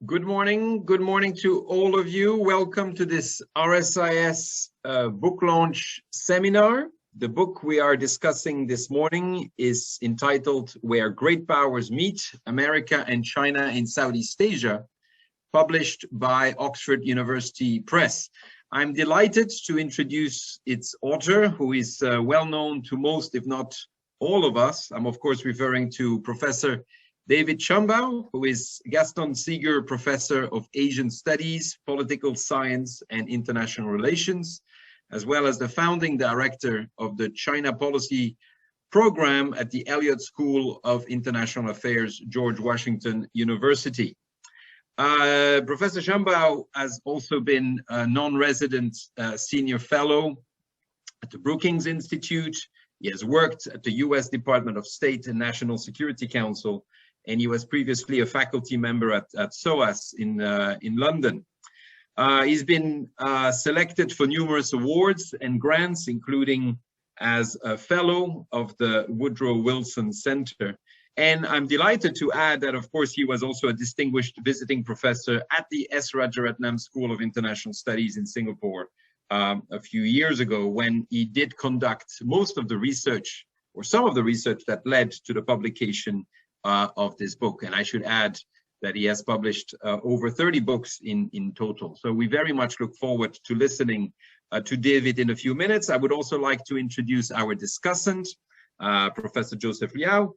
Good morning to all of you. Welcome to this RSIS book launch seminar. The book we are discussing this morning is entitled Where Great Powers Meet, America and China in Southeast Asia, published by Oxford University Press. I'm delighted to introduce its author, who is well known to most, if not all of us. I'm of course referring to Professor David Shambaugh, who is Gaston Seeger Professor of Asian Studies, Political Science and International Relations, as well as the founding director of the China Policy Program at the Elliott School of International Affairs, George Washington University. Professor Shambaugh has also been a non-resident senior fellow at the Brookings Institute. He has worked at the US Department of State and National Security Council, and he was previously a faculty member at SOAS in London. He's been selected for numerous awards and grants, including as a fellow of the Woodrow Wilson Center. And I'm delighted to add that, of course, he was also a distinguished visiting professor at the S. Rajaratnam School of International Studies in Singapore a few years ago, when he did conduct most of the research, or some of the research, that led to the publication of this book. And I should add that he has published over 30 books in total. So we very much look forward to listening to David in a few minutes. I would also like to introduce our discussant, Professor Joseph Liao,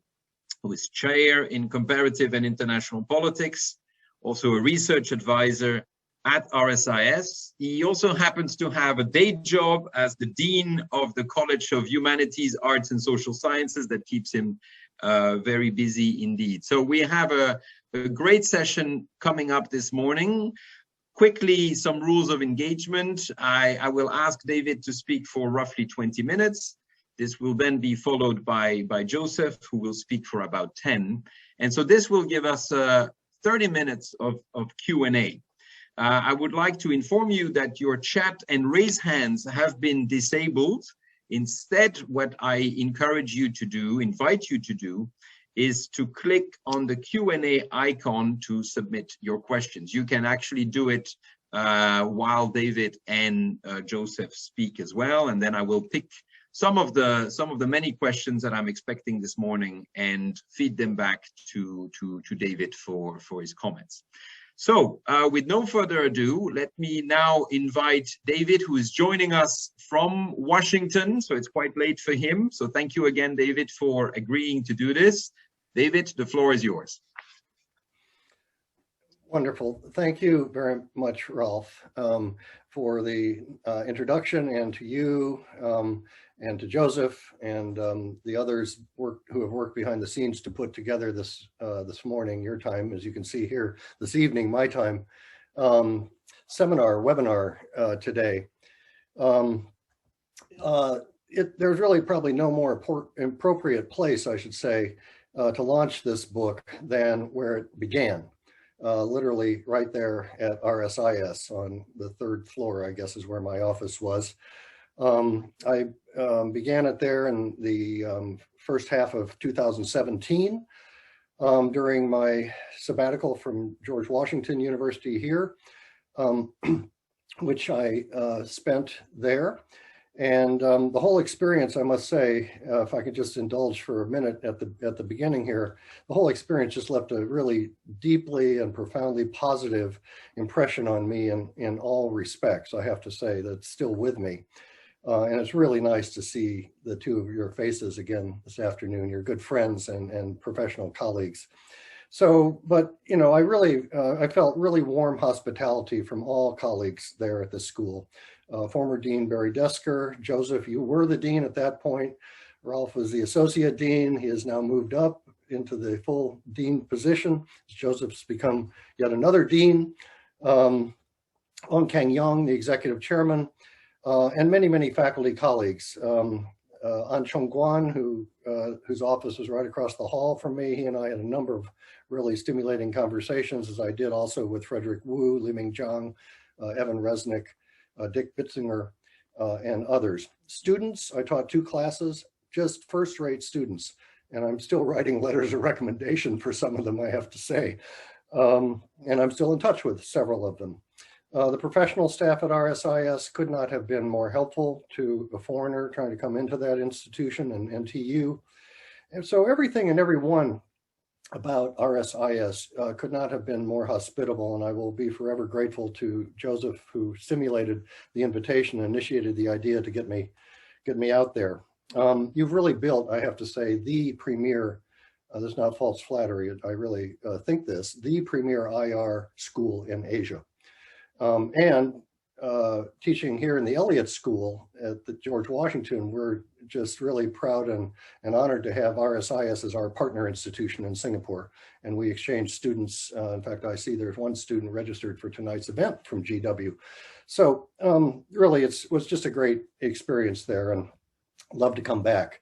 who is chair in comparative and international politics, also a research advisor at RSIS. He also happens to have a day job as the Dean of the College of Humanities, Arts and Social Sciences that keeps him very busy indeed. So we have a great session coming up this morning. Quickly, some rules of engagement. I will ask David to speak for roughly 20 minutes. This will then be followed by Joseph, who will speak for about 10. And so this will give us 30 minutes of Q&A. I would like to inform you that your chat and raise hands have been disabled. Instead, what I encourage you to do, invite you to do, is to click on the Q&A icon to submit your questions. You can actually do it while David and Joseph speak as well, and then I will pick some of the many questions that I'm expecting this morning and feed them back to David for his comments. So with no further ado, let me now invite David, who is joining us from Washington. So it's quite late for him. So thank you again, David, for agreeing to do this. David, the floor is yours. Wonderful. Thank you very much, Ralph, for the introduction, and to you and to Joseph and the others who have worked behind the scenes to put together this morning, your time, as you can see here, this evening, my time, webinar today. There's really probably no more appropriate place, I should say, to launch this book than where it began. Literally right there at RSIS on the 3rd floor, I guess is where my office was. I began it there in the first half of 2017 during my sabbatical from George Washington University here, which I spent there. And the whole experience, I must say, if I could just indulge for a minute at the beginning here, the whole experience just left a really deeply and profoundly positive impression on me in all respects. I have to say that's still with me. And it's really nice to see the two of your faces again this afternoon, your good friends and professional colleagues. So, but, you know, I felt really warm hospitality from all colleagues there at the school. Former Dean Barry Desker, Joseph, you were the dean at that point. Ralph was the associate dean. He has now moved up into the full dean position. Joseph's become yet another dean. Ong Kang Yong, the executive chairman, and many, many faculty colleagues. An Chung Guan, whose office was right across the hall from me. He and I had a number of really stimulating conversations, as I did also with Frederick Wu, Li Ming Zhang, Evan Resnick, Dick Bitzinger, and others. Students, I taught 2 classes, just first-rate students, and I'm still writing letters of recommendation for some of them, I have to say. And I'm still in touch with several of them. The professional staff at RSIS could not have been more helpful to a foreigner trying to come into that institution and NTU. And so everything and everyone about RSIS could not have been more hospitable, and I will be forever grateful to Joseph, who stimulated the invitation and initiated the idea to get me out there. You've really built, I have to say, the premier, this is not false flattery, I really think this, the premier IR school in Asia. And teaching here in the Elliott School at the George Washington, we're just really proud and honored to have RSIS as our partner institution in Singapore. And we exchange students. In fact, I see there's one student registered for tonight's event from GW. So really, it was just a great experience there, and love to come back.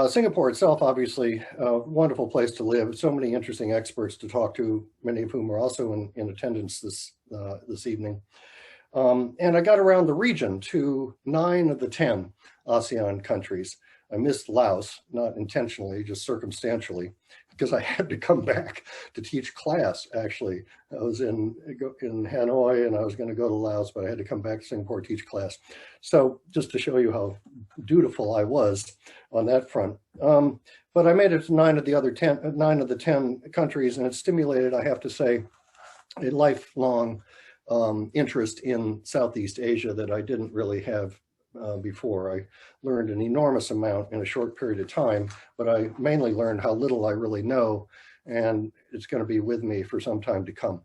Singapore itself, obviously, a wonderful place to live. So many interesting experts to talk to, many of whom are also in attendance this evening. And I got around the region to 9 of the 10 ASEAN countries. I missed Laos, not intentionally, just circumstantially, because I had to come back to teach class, actually. I was in Hanoi and I was going to go to Laos, but I had to come back to Singapore to teach class. So just to show you how dutiful I was on that front. But I made it to 9 of the 10 countries, and it stimulated, I have to say, a lifelong interest in Southeast Asia that I didn't really have before. I learned an enormous amount in a short period of time, but I mainly learned how little I really know, and it's going to be with me for some time to come.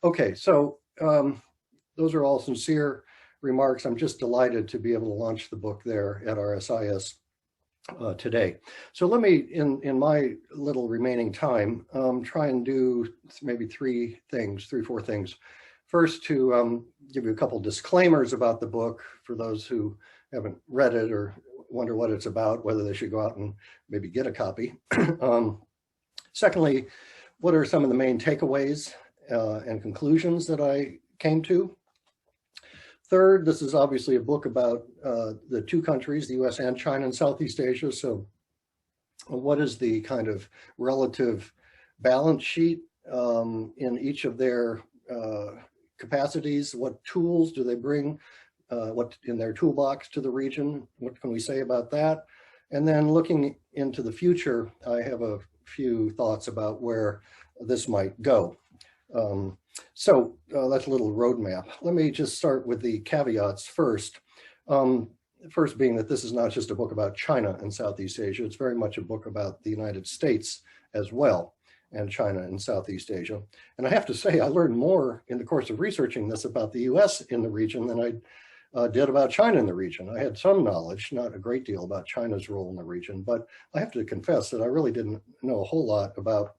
Okay, so those are all sincere remarks. I'm just delighted to be able to launch the book there at RSIS today. So let me, in my little remaining time, try and do maybe 3 or 4 things. First, to give you a couple disclaimers about the book for those who haven't read it or wonder what it's about, whether they should go out and maybe get a copy. Secondly, what are some of the main takeaways and conclusions that I came to? Third, this is obviously a book about the 2 countries, the US and China and Southeast Asia. So what is the kind of relative balance sheet in each of their capacities? What tools do they bring what in their toolbox to the region? What can we say about that? And then looking into the future, I have a few thoughts about where this might go. So that's a little roadmap. Let me just start with the caveats first. First being that this is not just a book about China and Southeast Asia, it's very much a book about the United States as well, and China and Southeast Asia. And I have to say, I learned more in the course of researching this about the US in the region than I did about China in the region. I had some knowledge, not a great deal, about China's role in the region, but I have to confess that I really didn't know a whole lot about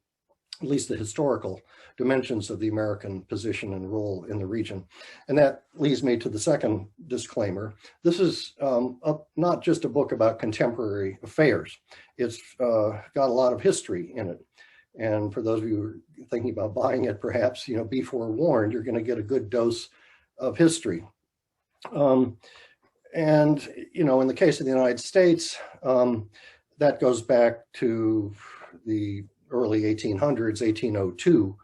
at least the historical dimensions of the American position and role in the region. And that leads me to the second disclaimer. This is not just a book about contemporary affairs. It's got a lot of history in it. And for those of you who are thinking about buying it, perhaps, be forewarned, you're going to get a good dose of history. And, in the case of the United States, that goes back to the early 1800s, 1802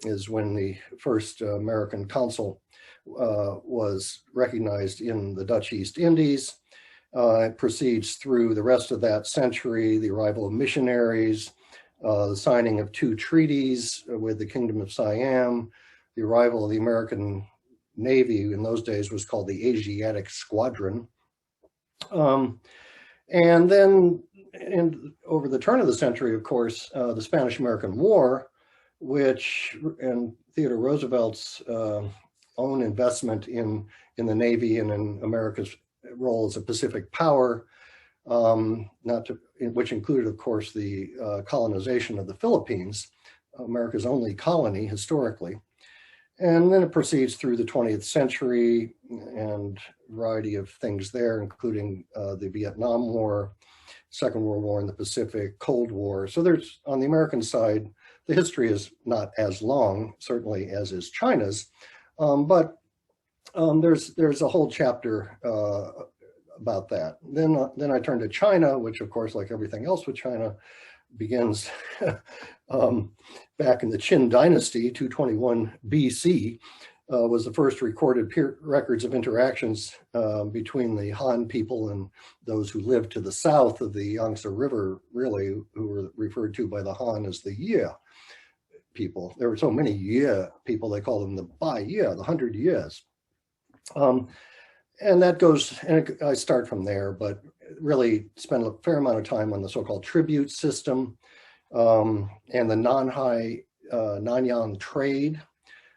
is when the first American consul was recognized in the Dutch East Indies. It proceeds through the rest of that century, the arrival of missionaries, the signing of 2 treaties with the Kingdom of Siam, the arrival of the American Navy, in those days was called the Asiatic Squadron. And then over the turn of the century, of course, the Spanish-American War, and Theodore Roosevelt's own investment in the Navy and in America's role as a Pacific power, which included, of course, the colonization of the Philippines, America's only colony historically. And then it proceeds through the 20th century and a variety of things there, including the Vietnam War, Second World War in the Pacific, Cold War. So there's, on the American side, the history is not as long, certainly, as is China's, but there's a whole chapter about that. Then I turn to China, which, of course, like everything else with China, begins back in the Qin Dynasty, 221 BC, was the first recorded records of interactions between the Han people and those who lived to the south of the Yangtze River, really, who were referred to by the Han as the Ye people. There were so many Ye people, they call them the Bai Ye, the 100 Yes. And that goes, and I start from there, but really spend a fair amount of time on the so-called tribute system and the Nanhai Nanyang trade,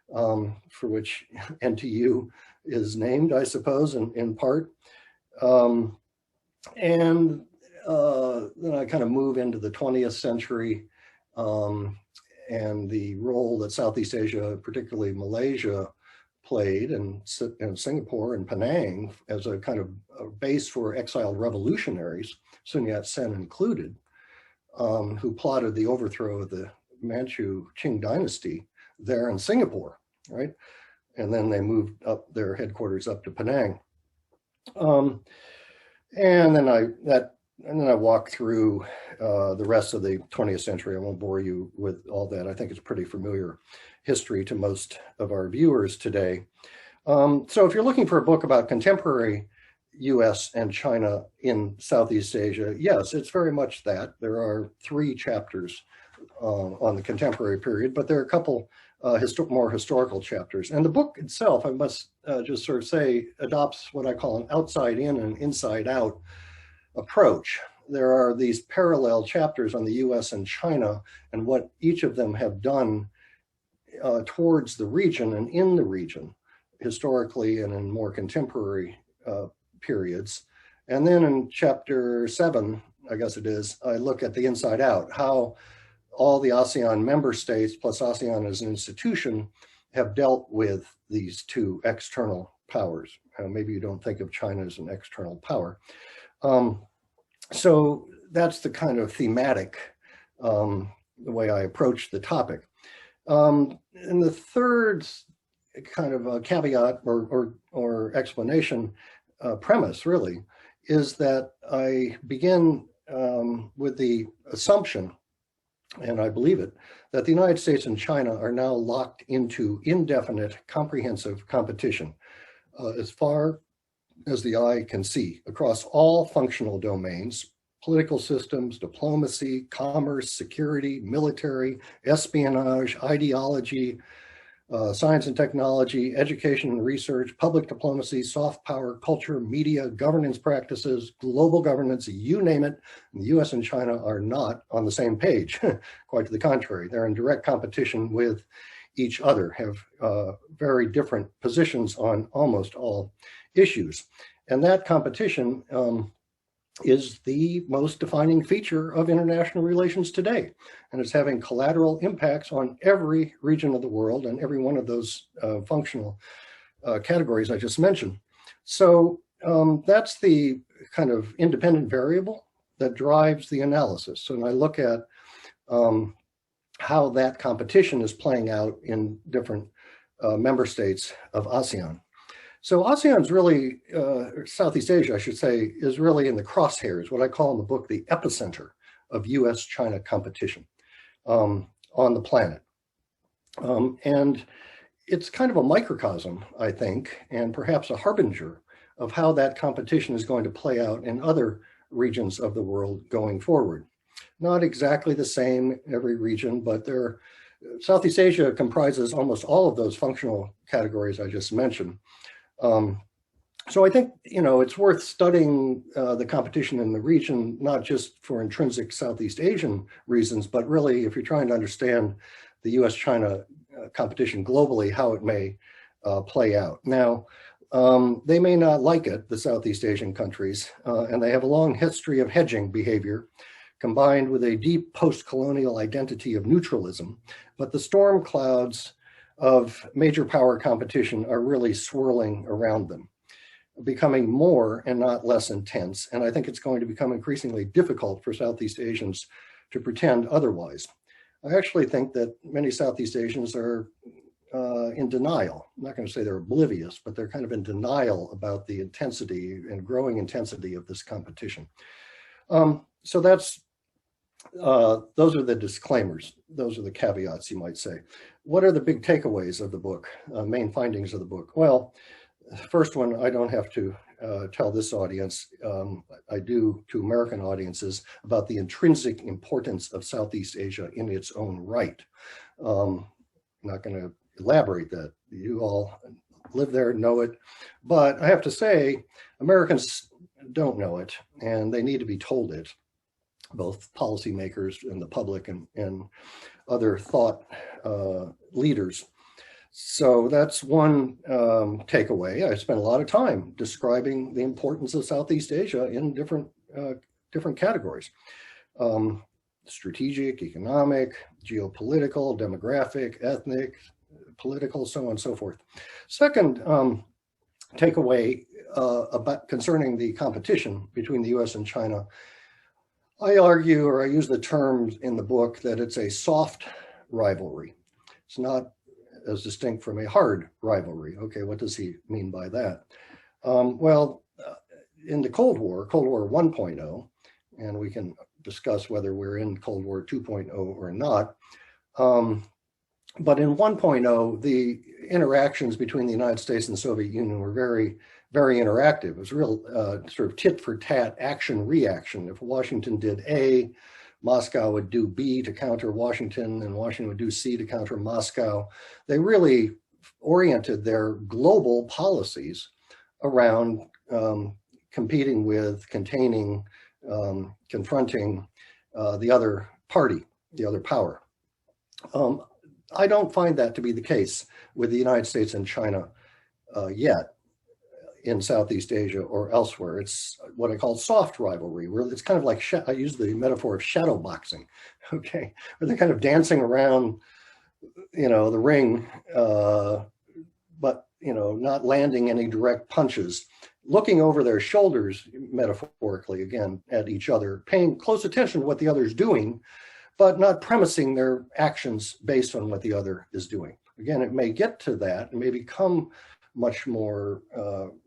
for which NTU is named, I suppose, in part. And then I kind of move into the 20th century and the role that Southeast Asia, particularly Malaysia, played, and Singapore and Penang as a kind of a base for exiled revolutionaries, Sun Yat-sen included, who plotted the overthrow of the Manchu Qing dynasty there in Singapore, right? And then they moved up their headquarters up to Penang. And then I walk through the rest of the 20th century. I won't bore you with all that. I think it's pretty familiar history to most of our viewers today. So if you're looking for a book about contemporary US and China in Southeast Asia, yes, it's very much that. There are 3 chapters on the contemporary period, but there are a couple more historical chapters. And the book itself, I must just sort of say, adopts what I call an outside in and inside out approach. There are these parallel chapters on the US and China and what each of them have done towards the region and in the region, historically and in more contemporary periods. And then in chapter 7, I guess it is, I look at the inside out, how all the ASEAN member states plus ASEAN as an institution have dealt with these 2 external powers. Maybe you don't think of China as an external power. So that's the kind of thematic the way I approach the topic. And the third kind of caveat or explanation premise really is that I begin with the assumption, and I believe it, that the United States and China are now locked into indefinite comprehensive competition as far as the eye can see across all functional domains: political systems, diplomacy, commerce, security, military, espionage, ideology, science and technology, education and research, public diplomacy, soft power, culture, media, governance practices, global governance, you name it. And the US and China are not on the same page. Quite to the contrary, they're in direct competition with each other, have very different positions on almost all issues. And that competition is the most defining feature of international relations today. And it's having collateral impacts on every region of the world and every one of those functional categories I just mentioned. So that's the kind of independent variable that drives the analysis. And I look at how that competition is playing out in different member states of ASEAN. So ASEAN's really, Southeast Asia, I should say, is really in the crosshairs, what I call in the book the epicenter of US-China competition on the planet. And it's kind of a microcosm, I think, and perhaps a harbinger of how that competition is going to play out in other regions of the world going forward. Not exactly the same every region, but Southeast Asia comprises almost all of those functional categories I just mentioned. So I think, it's worth studying the competition in the region, not just for intrinsic Southeast Asian reasons, but really if you're trying to understand the US-China competition globally, how it may play out. Now, they may not like it, the Southeast Asian countries, and they have a long history of hedging behavior combined with a deep post-colonial identity of neutralism. But the storm clouds of major power competition are really swirling around them, becoming more and not less intense. And I think it's going to become increasingly difficult for Southeast Asians to pretend otherwise. I actually think that many Southeast Asians are in denial. I'm not going to say they're oblivious, but they're kind of in denial about the intensity and growing intensity of this competition. So that's those are the disclaimers. Those are the caveats, you might say. What are the big takeaways of the book, main findings of the book? Well, first one, I don't have to tell this audience, I do to American audiences, about the intrinsic importance of Southeast Asia in its own right. I'm not going to elaborate that. You all live there, know it. But I have to say, Americans don't know it, and they need to be told it, both policymakers and the public and other thought leaders. So that's one takeaway. I spent a lot of time describing the importance of Southeast Asia in different categories. Strategic, economic, geopolitical, demographic, ethnic, political, so on and so forth. Second takeaway concerning the competition between the US and China, I argue, or I use the term in the book, that it's a soft rivalry. It's not as distinct from a hard rivalry. Okay, what does he mean by that? Well, in the Cold War 1.0, and we can discuss whether we're in Cold War 2.0 or not, but in 1.0, the interactions between the United States and the Soviet Union were very, very interactive. It was real sort of tit for tat, action reaction. If Washington did A, Moscow would do B to counter Washington, and Washington would do C to counter Moscow. They really oriented their global policies around competing with, containing, confronting the other party, the other power. I don't find that to be the case with the United States and China yet in Southeast Asia or elsewhere. It's what I call soft rivalry, where it's kind of like, I use the metaphor of shadow boxing, okay? Where they're kind of dancing around, the ring, but, not landing any direct punches, looking over their shoulders, metaphorically, again, at each other, paying close attention to what the other's doing, but not premising their actions based on what the other is doing. Again, it may get to that and may become much more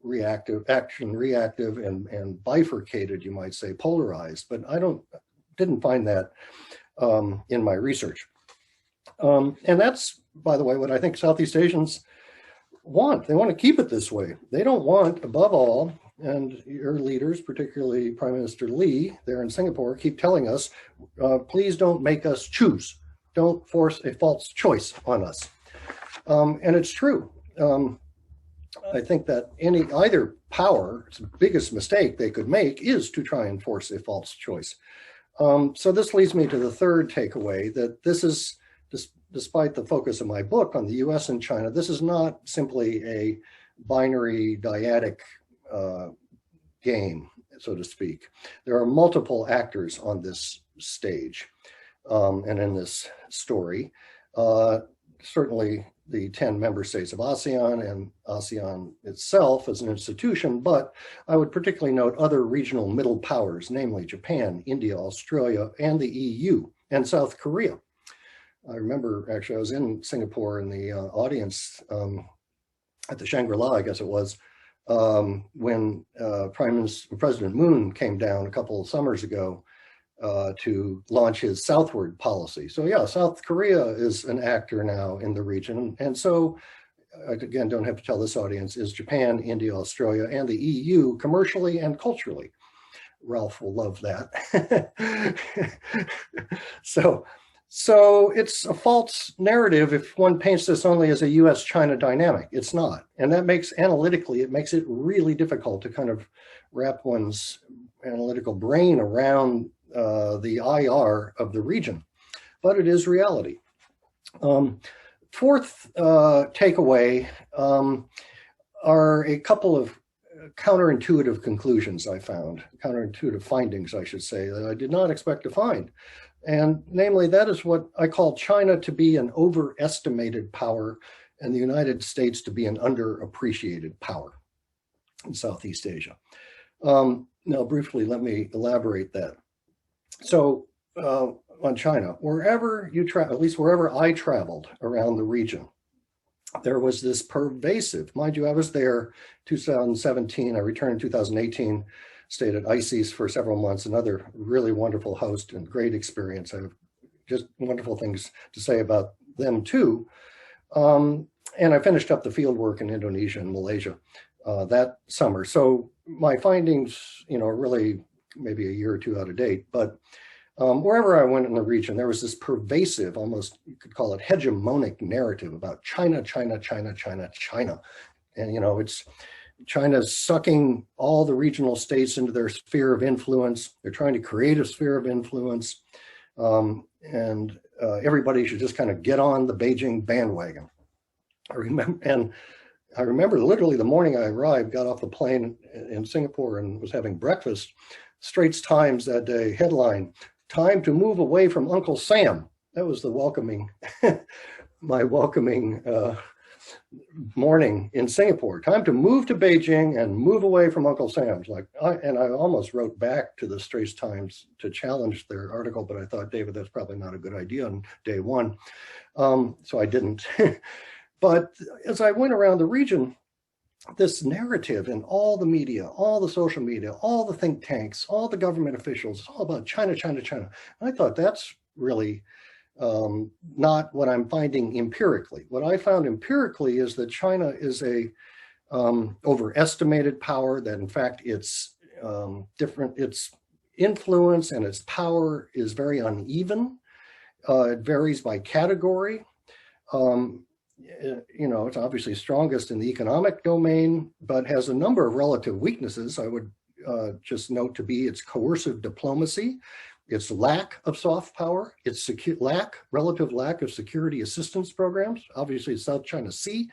reactive and bifurcated, you might say, polarized, but I didn't find that in my research. And that's, by the way, what I think Southeast Asians want. They want to keep it this way. They don't want, above all, and your leaders, particularly Prime Minister Lee there in Singapore, keep telling us, please don't make us choose. Don't force a false choice on us. And it's true. I think that either power's biggest mistake they could make is to try and force a false choice. So this leads me to the third takeaway, that this is, despite the focus of my book on the US and China, this is not simply a binary dyadic game, so to speak. There are multiple actors on this stage and in this story. Certainly the 10 member states of ASEAN and ASEAN itself as an institution, but I would particularly note other regional middle powers, namely Japan, India, Australia, and the EU, and South Korea. I remember, actually, I was in Singapore in the audience at the Shangri-La, I guess it was, when President Moon came down a couple of summers ago to launch his southward policy. So yeah, South Korea is an actor now in the region. And so, again, don't have to tell this audience, is Japan, India, Australia, and the EU commercially and culturally. Ralph will love that. So it's a false narrative if one paints this only as a US-China dynamic. It's not. And that makes, analytically, it makes it really difficult to kind of wrap one's analytical brain around the IR of the region, but it is reality. Fourth takeaway are a couple of counterintuitive conclusions I found, counterintuitive findings, I should say, that I did not expect to find. And namely, that is what I call China to be an overestimated power and the United States to be an underappreciated power in Southeast Asia. Now, briefly, let me elaborate that. So on China, wherever you travel, at least wherever I traveled around the region, there was this pervasive, mind you, I was there 2017, I returned in 2018, stayed at RSIS for several months, another really wonderful host and great experience. I have just wonderful things to say about them too. And I finished up the field work in Indonesia and Malaysia that summer. So my findings, are really maybe a year or two out of date, but wherever I went in the region, there was this pervasive, almost you could call it hegemonic narrative about China, China, China, China, China. And, it's China's sucking all the regional states into their sphere of influence. They're trying to create a sphere of influence. And everybody should just kind of get on the Beijing bandwagon. I remember literally the morning I arrived, got off the plane in Singapore and was having breakfast. Straits Times that day, headline, "Time to move away from Uncle Sam." That was the my welcoming morning in Singapore. Time to move to Beijing and move away from Uncle Sam's. I almost wrote back to the Straits Times to challenge their article, but I thought, David, that's probably not a good idea on day one. So I didn't. But as I went around the region, this narrative in all the media, all the social media, all the think tanks, all the government officials, it's all about China, China, China. And I thought that's really not what I'm finding empirically. What I found empirically is that China is a overestimated power, that in fact its influence and its power is very uneven. It varies by category. It's obviously strongest in the economic domain, but has a number of relative weaknesses. I would just note to be its coercive diplomacy, its lack of soft power, its relative lack of security assistance programs, obviously South China Sea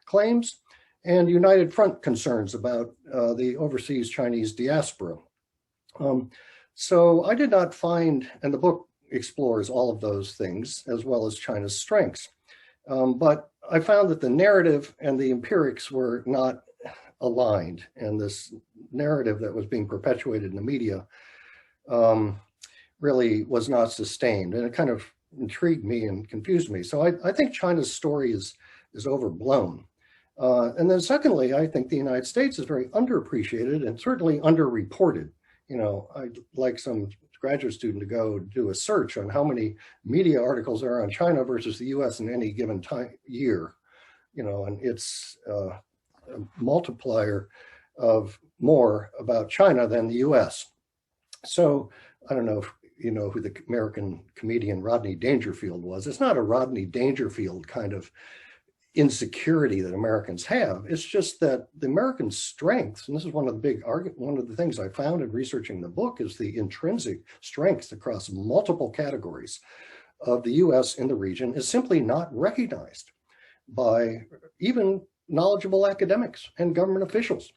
claims, and United Front concerns about the overseas Chinese diaspora. So I did not find, and the book explores all of those things as well as China's strengths. But I found that the narrative and the empirics were not aligned, and this narrative that was being perpetuated in the media really was not sustained, and it kind of intrigued me and confused me. So I think China's story is overblown. And then secondly, I think the United States is very underappreciated and certainly underreported. I'd like some graduate student to go do a search on how many media articles there are on China versus the US in any given year, and it's a multiplier of more about China than the US. So I don't know if you know who the American comedian Rodney Dangerfield was. It's not a Rodney Dangerfield kind of insecurity that Americans have. It's just that the American strengths, and this is one of the things I found in researching the book, is the intrinsic strengths across multiple categories of the US in the region is simply not recognized by even knowledgeable academics and government officials.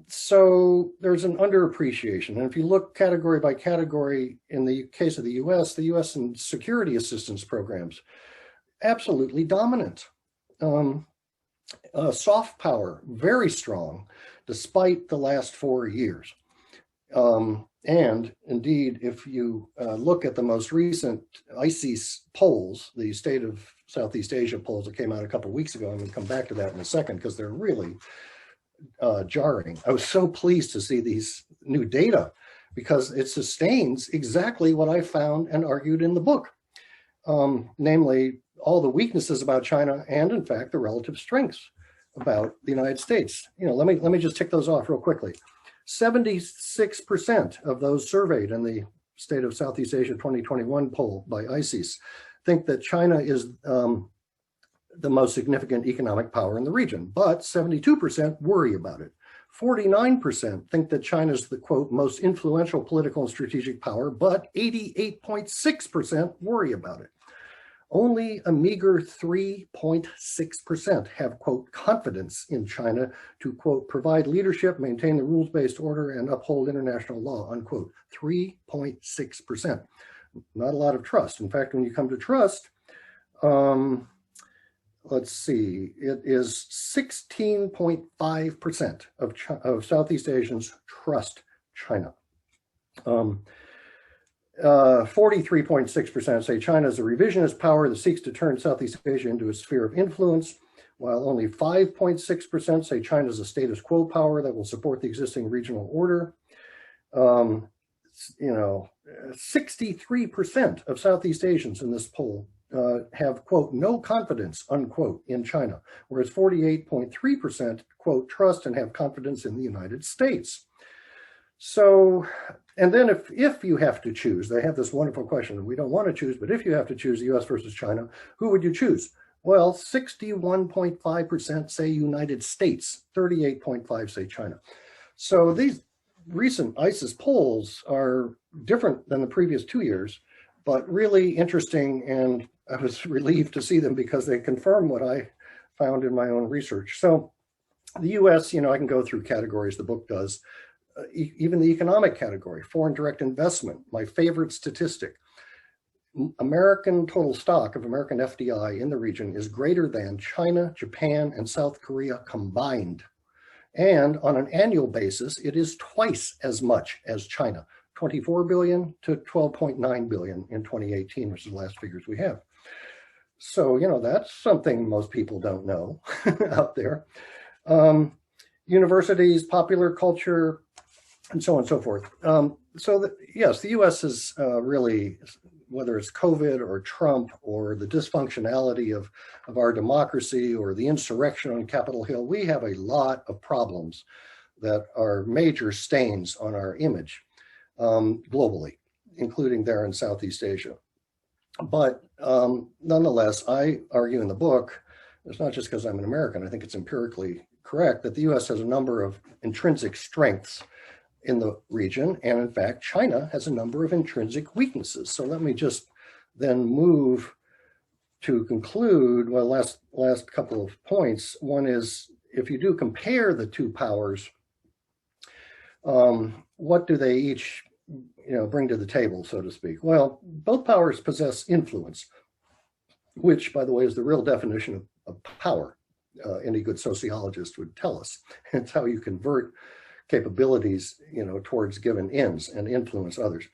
So there's an underappreciation. And if you look category by category, in the case of the US and security assistance programs, absolutely dominant. Soft power, very strong, despite the last 4 years. And indeed, if you look at the most recent RSIS polls, the State of Southeast Asia polls that came out a couple of weeks ago, I'm going to come back to that in a second because they're really jarring. I was so pleased to see these new data because it sustains exactly what I found and argued in the book, namely all the weaknesses about China and, in fact, the relative strengths about the United States. Let me just tick those off real quickly. 76% of those surveyed in the State of Southeast Asia 2021 poll by RSIS think that China is the most significant economic power in the region, but 72% worry about it. 49% think that China is the, quote, most influential political and strategic power, but 88.6% worry about it. Only a meager 3.6% have, quote, confidence in China to, quote, provide leadership, maintain the rules-based order, and uphold international law, unquote. 3.6%. Not a lot of trust. In fact, when you come to trust, let's see, it is 16.5% of Southeast Asians trust China. 43.6% say China is a revisionist power that seeks to turn Southeast Asia into a sphere of influence, while only 5.6% say China is a status quo power that will support the existing regional order. 63% of Southeast Asians in this poll have, quote, no confidence, unquote, in China, whereas 48.3%, quote, trust and have confidence in the United States. So, and then if you have to choose, they have this wonderful question, we don't want to choose, but if you have to choose the US versus China, who would you choose? Well, 61.5% say United States, 38.5% say China. So these recent ISIS polls are different than the previous 2 years, but really interesting, and I was relieved to see them because they confirm what I found in my own research. So the US, I can go through categories, the book does, even the economic category, foreign direct investment, my favorite statistic. American total stock of American FDI in the region is greater than China, Japan, and South Korea combined. And on an annual basis, it is twice as much as China, 24 billion to 12.9 billion in 2018, which is the last figures we have. So, that's something most people don't know out there. Universities, popular culture, and so on and so forth. Yes, the US is really, whether it's COVID or Trump or the dysfunctionality of our democracy or the insurrection on Capitol Hill, we have a lot of problems that are major stains on our image globally, including there in Southeast Asia. But nonetheless, I argue in the book, it's not just because I'm an American, I think it's empirically correct, that the US has a number of intrinsic strengths in the region, and in fact, China has a number of intrinsic weaknesses. So let me just then move to conclude, well, last couple of points. One is, if you do compare the two powers, what do they each bring to the table, so to speak? Well, both powers possess influence, which, by the way, is the real definition of power. Any good sociologist would tell us. It's how you convert capabilities, towards given ends and influence others.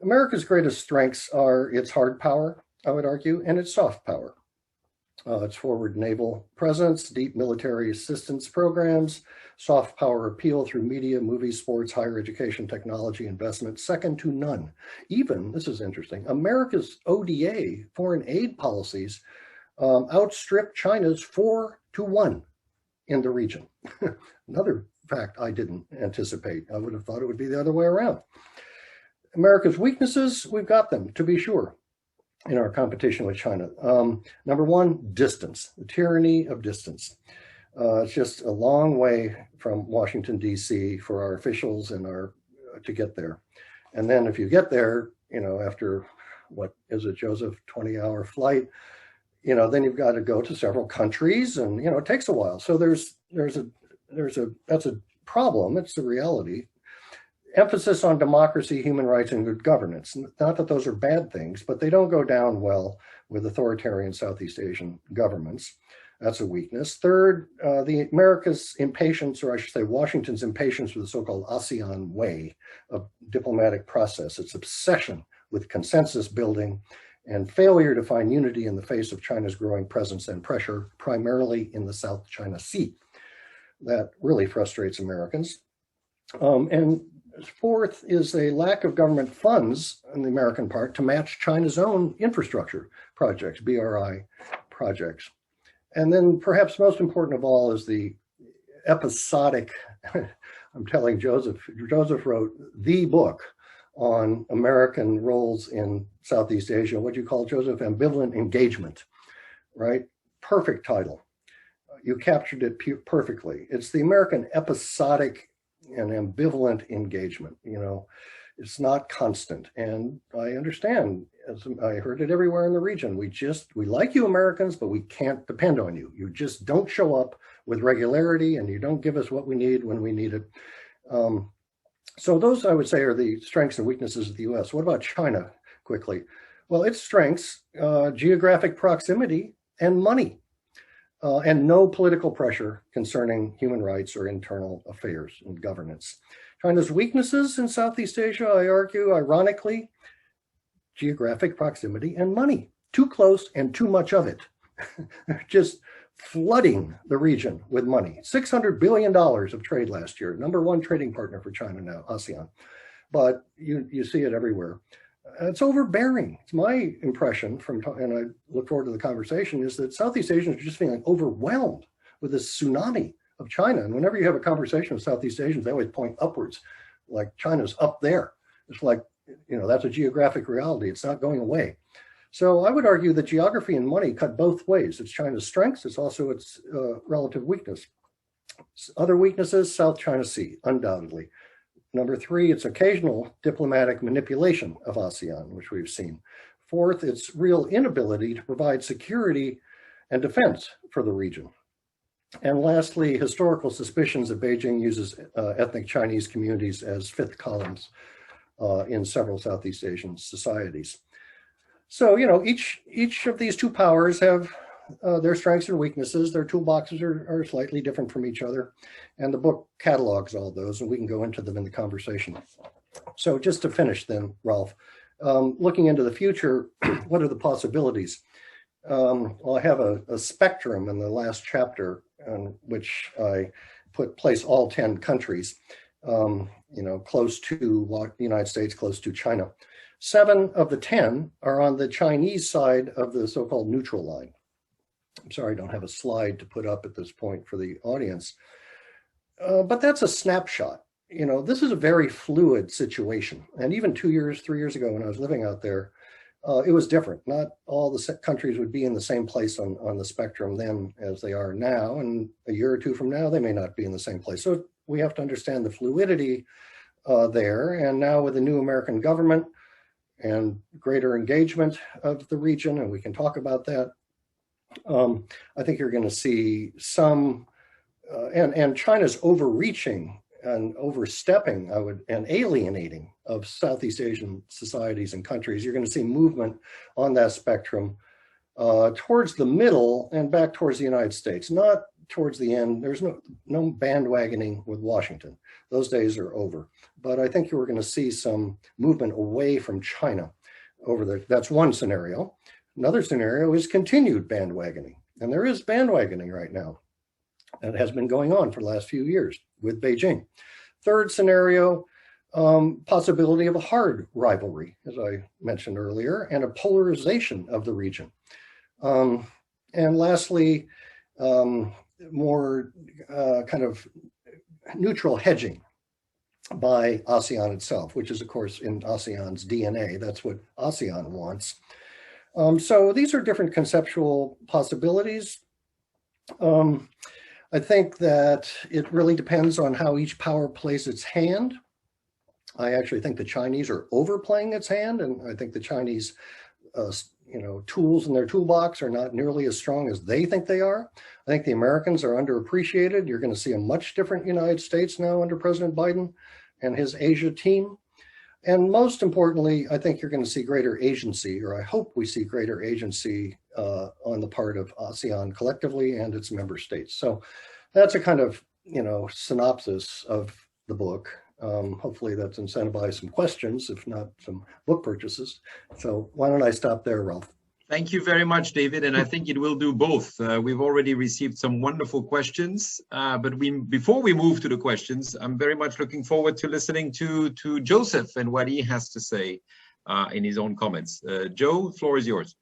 America's greatest strengths are its hard power, I would argue, and its soft power. Its forward naval presence, deep military assistance programs, soft power appeal through media, movies, sports, higher education, technology, investment, second to none. Even, this is interesting, America's ODA, foreign aid policies, outstrip China's 4-1 in the region. Another fact I didn't anticipate. I would have thought it would be the other way around. America's weaknesses, we've got them, to be sure, in our competition with China. Number one, distance, the tyranny of distance. It's just a long way from Washington, D.C. for our officials and to get there. And then if you get there, after, what is it, Joseph, 20-hour flight, then you've got to go to several countries, and, it takes a while. So that's a problem. It's the reality. Emphasis on democracy, human rights, and good governance. Not that those are bad things, but they don't go down well with authoritarian Southeast Asian governments. That's a weakness. Third, the America's impatience, or I should say Washington's impatience with the so-called Asean way of diplomatic process, its obsession with consensus building and failure to find unity in the face of China's growing presence and pressure, primarily in the South China Sea. That really frustrates Americans. And fourth is a lack of government funds on the American part to match China's own infrastructure projects, BRI projects. And then perhaps most important of all is the episodic, I'm telling Joseph wrote the book on American roles in Southeast Asia. What do you call it, Joseph? Ambivalent engagement, right? Perfect title. You captured it perfectly. It's the American episodic and ambivalent engagement. It's not constant. And I understand, as I heard it everywhere in the region, we like you Americans, but we can't depend on you. You just don't show up with regularity, and you don't give us what we need when we need it. So those, I would say, are the strengths and weaknesses of the US. What about China, quickly? Well, its strengths, geographic proximity and money. And no political pressure concerning human rights or internal affairs and governance. China's weaknesses in Southeast Asia, I argue, ironically, geographic proximity and money. Too close and too much of it. Just flooding the region with money. $600 billion of trade last year. #1 trading partner for China now, ASEAN. But you see it everywhere. It's overbearing. It's my impression and I look forward to the conversation, is that Southeast Asians are just feeling overwhelmed with this tsunami of China. And whenever you have a conversation with Southeast Asians, they always point upwards, like China's up there. It's like, that's a geographic reality. It's not going away. So I would argue that geography and money cut both ways. It's China's strengths. It's also its relative weakness. Other weaknesses, South China Sea, undoubtedly. #3, its occasional diplomatic manipulation of ASEAN, which we've seen. 4th, its real inability to provide security and defense for the region. And lastly, historical suspicions that Beijing uses ethnic Chinese communities as fifth columns in several Southeast Asian societies. So, each of these two powers have their strengths and weaknesses. Their toolboxes are slightly different from each other. And the book catalogs all those, and we can go into them in the conversation. So just to finish then, Ralph, looking into the future, what are the possibilities? Well, I have a spectrum in the last chapter in which I place all 10 countries, close to the United States, close to China. 7 of the 10 are on the Chinese side of the so-called neutral line. I'm sorry, I don't have a slide to put up at this point for the audience, but that's a snapshot. This is a very fluid situation. And even 2 years, 3 years ago when I was living out there, it was different. Not all the countries would be in the same place on the spectrum then as they are now. And a year or two from now, they may not be in the same place. So we have to understand the fluidity there. And now with the new American government and greater engagement of the region, and we can talk about that, I think you're going to see some, and China's overreaching and overstepping, and alienating of Southeast Asian societies and countries. You're going to see movement on that spectrum towards the middle and back towards the United States, not towards the end. There's no bandwagoning with Washington. Those days are over. But I think you're going to see some movement away from China over there. That's one scenario. Another scenario is continued bandwagoning. And there is bandwagoning right now. And it has been going on for the last few years with Beijing. Third scenario, possibility of a hard rivalry, as I mentioned earlier, and a polarization of the region. And lastly, more kind of neutral hedging by ASEAN itself, which is, of course, in ASEAN's DNA. That's what ASEAN wants. So these are different conceptual possibilities. I think that it really depends on how each power plays its hand. I actually think the Chinese are overplaying its hand, and I think the Chinese, tools in their toolbox are not nearly as strong as they think they are. I think the Americans are underappreciated. You're going to see a much different United States now under President Biden and his Asia team. And most importantly, I think you're going to see greater agency, or I hope we see greater agency on the part of ASEAN collectively and its member states. So that's a kind of, synopsis of the book. Hopefully that's incentivized some questions, if not some book purchases. So why don't I stop there, Ralph? Thank you very much, David. And I think it will do both. We've already received some wonderful questions, but before we move to the questions, I'm very much looking forward to listening to Joseph and what he has to say in his own comments. Joe, the floor is yours.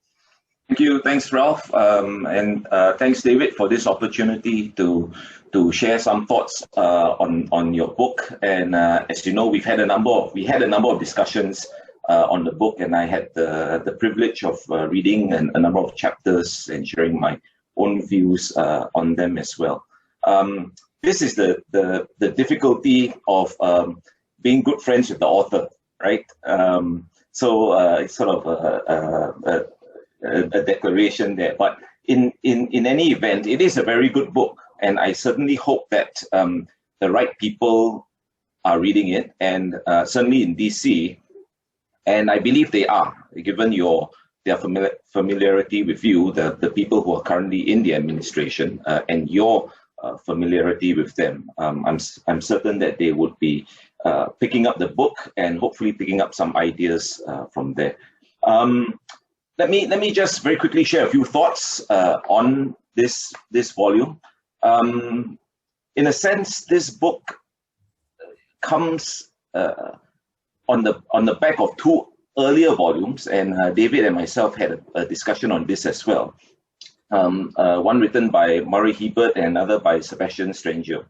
Thank you. Thanks, Ralph. And thanks, David, for this opportunity to share some thoughts on your book. And as you know, we had a number of discussions on the book, and I had the privilege of reading a number of chapters and sharing my own views on them as well. This is the difficulty of being good friends with the author, right? So it's sort of a declaration there, but in any event, it is a very good book, and I certainly hope that the right people are reading it, and certainly in DC. And I believe they are, given their familiarity with you, the people who are currently in the administration, and your familiarity with them. I'm certain that they would be picking up the book and hopefully picking up some ideas from there. Let me just very quickly share a few thoughts on this volume. In a sense, this book comes on the back of two earlier volumes, and David and myself had a discussion on this as well. One written by Murray Hebert and another by Sebastian Stranger.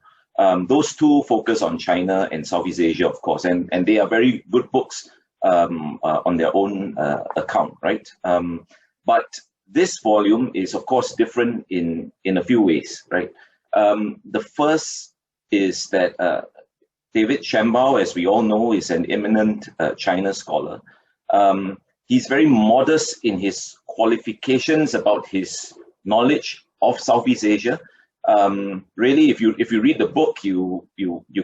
Those two focus on China and Southeast Asia, of course, and they are very good books on their own account, right? But this volume is, of course, different in a few ways, right? The first is that David Shenbaum, as we all know, is an eminent China scholar. He's very modest in his qualifications about his knowledge of Southeast Asia. Really, if you read the book, you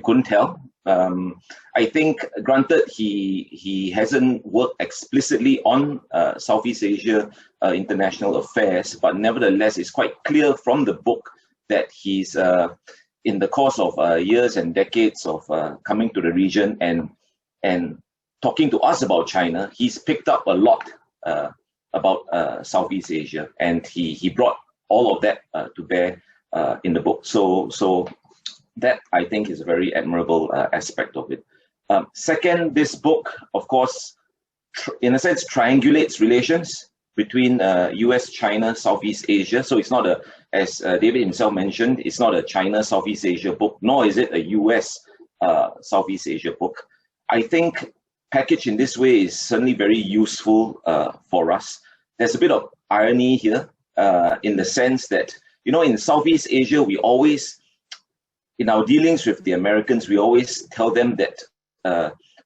couldn't tell. I think, granted, he hasn't worked explicitly on Southeast Asia international affairs, but nevertheless, it's quite clear from the book that he's in the course of years and decades of coming to the region and talking to us about China, he's picked up a lot about Southeast Asia, and he brought all of that to bear in the book. So that, I think, is a very admirable aspect of it. Second, this book, of course, in a sense, triangulates relations between US, China, Southeast Asia. So it's not as David himself mentioned, it's not a China, Southeast Asia book, nor is it a US, Southeast Asia book. I think packaged in this way is certainly very useful for us. There's a bit of irony here in the sense that, you know, in Southeast Asia, we always, in our dealings with the Americans, we always tell them that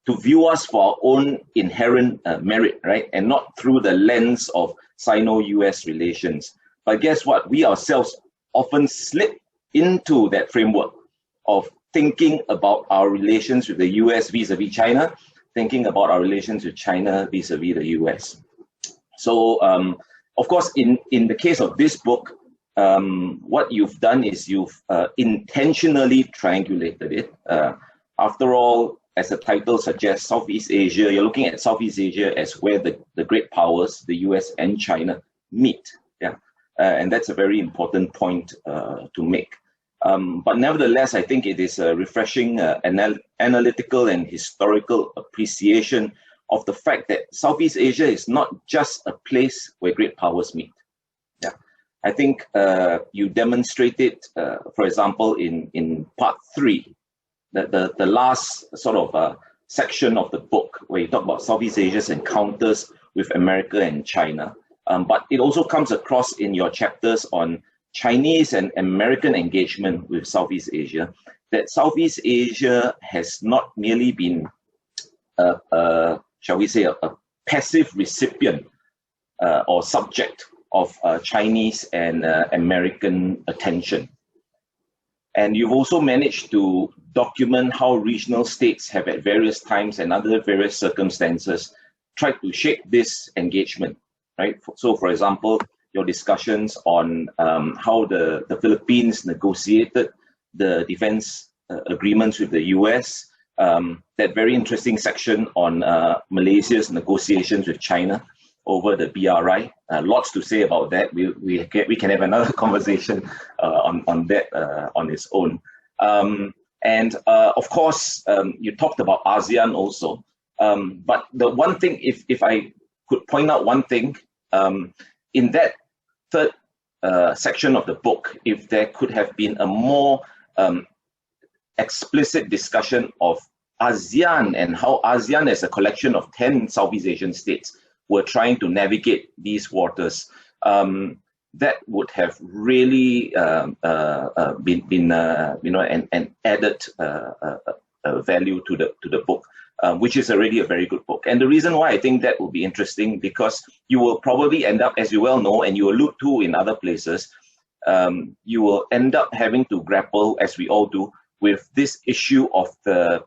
to view us for our own inherent merit, right? And not through the lens of Sino-US relations. But guess what? We ourselves often slip into that framework of thinking about our relations with the US vis-a-vis China, thinking about our relations with China vis-a-vis the US. So, of course, in the case of this book, what you've done is you've intentionally triangulated it. After all, as the title suggests, Southeast Asia, you're looking at Southeast Asia as where the great powers, the US and China, meet. Yeah, and that's a very important point to make. But nevertheless, I think it is a refreshing analytical and historical appreciation of the fact that Southeast Asia is not just a place where great powers meet. Yeah, I think you demonstrated, for example, in part 3, the last sort of section of the book where you talk about Southeast Asia's encounters with America and China. But it also comes across in your chapters on Chinese and American engagement with Southeast Asia, that Southeast Asia has not merely been, shall we say, a passive recipient or subject of Chinese and American attention. And you've also managed to document how regional states have at various times and under various circumstances tried to shape this engagement, right? So, for example, your discussions on how the Philippines negotiated the defense agreements with the US, that very interesting section on Malaysia's negotiations with China over the BRI. Lots to say about that. We can have another conversation on that on its own. And of course, you talked about ASEAN also. But the one thing, if I could point out one thing, in that third section of the book, if there could have been a more explicit discussion of ASEAN and how ASEAN as a collection of 10 Southeast Asian states were trying to navigate these waters, that would have really been you know, an added value to the book, which is already a very good book. And the reason why I think that will be interesting, because you will probably end up, as you well know, and you allude to in other places, you will end up having to grapple, as we all do, with this issue of the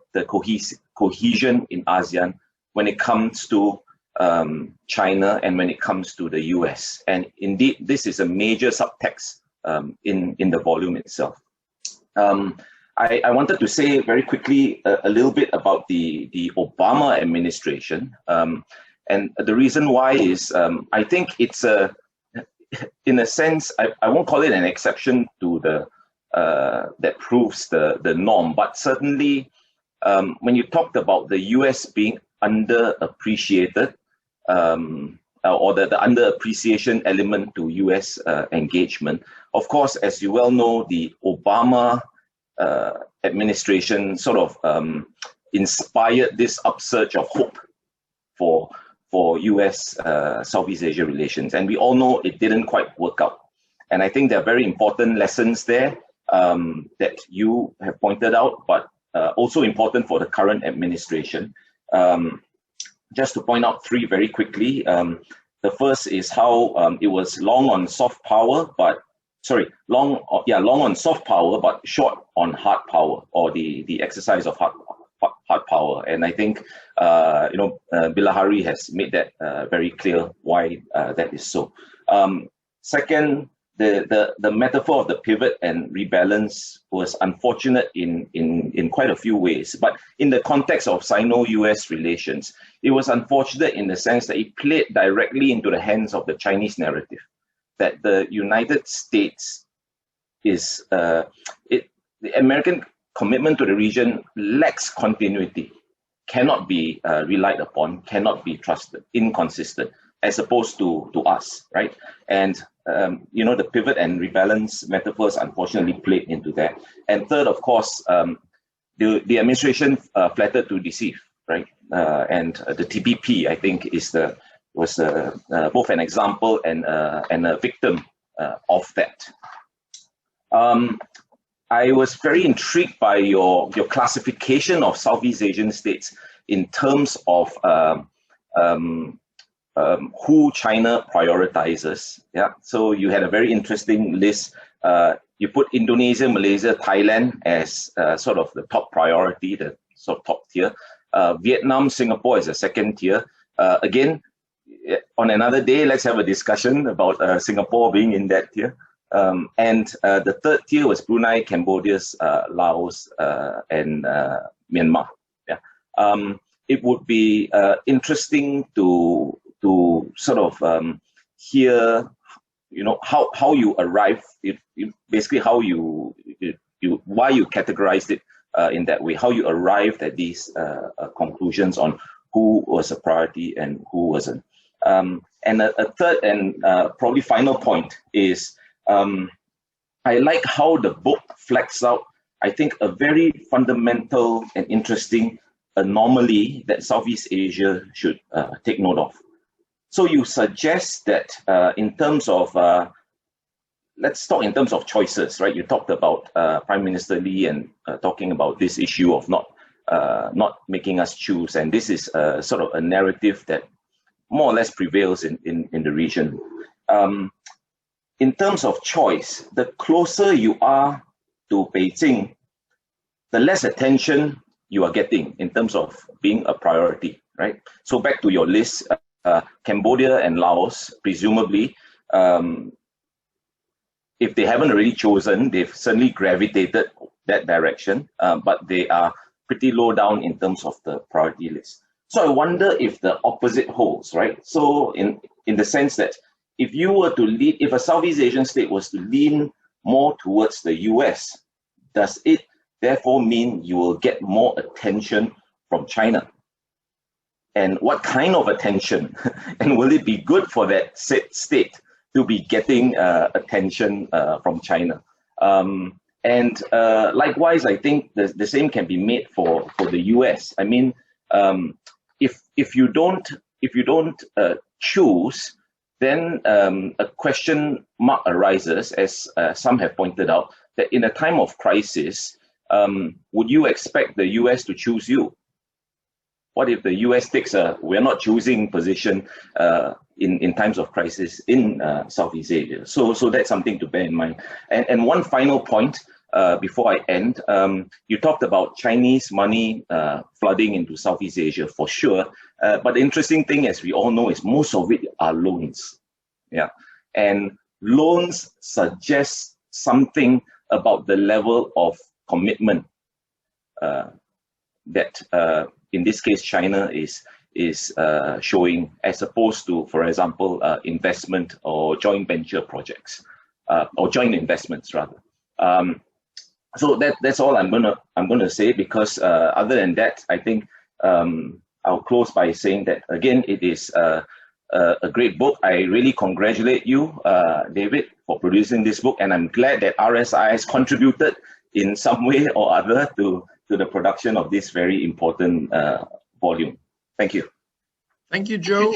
cohesion in ASEAN when it comes to China and when it comes to the US. And indeed, this is a major subtext in the volume itself. I wanted to say very quickly a little bit about the Obama administration. And the reason why is I think it's in a sense, I won't call it an exception to the that proves the norm, but certainly when you talked about the US being underappreciated, or the underappreciation element to US engagement, of course, as you well know, the Obama administration sort of inspired this upsurge of hope for US Southeast Asia relations. And we all know it didn't quite work out. And I think there are very important lessons there that you have pointed out, but also important for the current administration. Just to point out three very quickly. The first is how it was long on soft power, long on soft power, but short on hard power, or the exercise of hard power. And I think Bilahari has made that very clear why that is so. Second, the metaphor of the pivot and rebalance was unfortunate in quite a few ways. But in the context of Sino-US relations, it was unfortunate in the sense that it played directly into the hands of the Chinese narrative, that the United States is, the American commitment to the region lacks continuity, cannot be relied upon, cannot be trusted, inconsistent, as opposed to us, right? And the pivot and rebalance metaphors unfortunately played into that. And third, of course, the administration flattered to deceive, right? And the TPP, I think, was both an example and a victim of that. I was very intrigued by your classification of Southeast Asian states in terms of who China prioritizes. Yeah, so you had a very interesting list. You put Indonesia, Malaysia, Thailand as sort of the top priority, the sort of top tier. Vietnam, Singapore is a second tier. Again, on another day, let's have a discussion about Singapore being in that tier. And the third tier was Brunei, Cambodia, Laos, and Myanmar. Yeah. It would be interesting to sort of hear, how you arrive, basically how why you categorized it in that way, how you arrived at these conclusions on who was a priority and who wasn't. And a third and probably final point is, I like how the book flags out, I think, a very fundamental and interesting anomaly that Southeast Asia should take note of. So you suggest that in terms of, let's talk in terms of choices, right? You talked about Prime Minister Lee and talking about this issue of not making us choose. And this is sort of a narrative that more or less prevails in the region. In terms of choice, the closer you are to Beijing, the less attention you are getting in terms of being a priority, right? So back to your list, Cambodia and Laos, presumably, if they haven't already chosen, they've certainly gravitated that direction, but they are pretty low down in terms of the priority list. So I wonder if the opposite holds, right? So in the sense that if you were to lead, if a Southeast Asian state was to lean more towards the US, does it therefore mean you will get more attention from China? And what kind of attention? And will it be good for that state to be getting attention from China? And likewise, I think the same can be made for the US. I mean, if you don't choose, then a question mark arises, as some have pointed out, that in a time of crisis, would you expect the US to choose you? What if the US takes a we're not choosing position in times of crisis in Southeast Asia? So that's something to bear in mind. And one final point before I end, you talked about Chinese money flooding into Southeast Asia for sure. But the interesting thing, as we all know, is most of it are loans. Yeah, and loans suggest something about the level of commitment that, in this case, China is is showing, as opposed to, for example, investment or joint venture projects, or joint investments rather. So that's all I'm gonna say, because other than that, I think I'll close by saying that again, it is a great book. I really congratulate you, David, for producing this book, and I'm glad that RSIS contributed in some way or other to the production of this very important volume. Thank you. Thank you, Joe.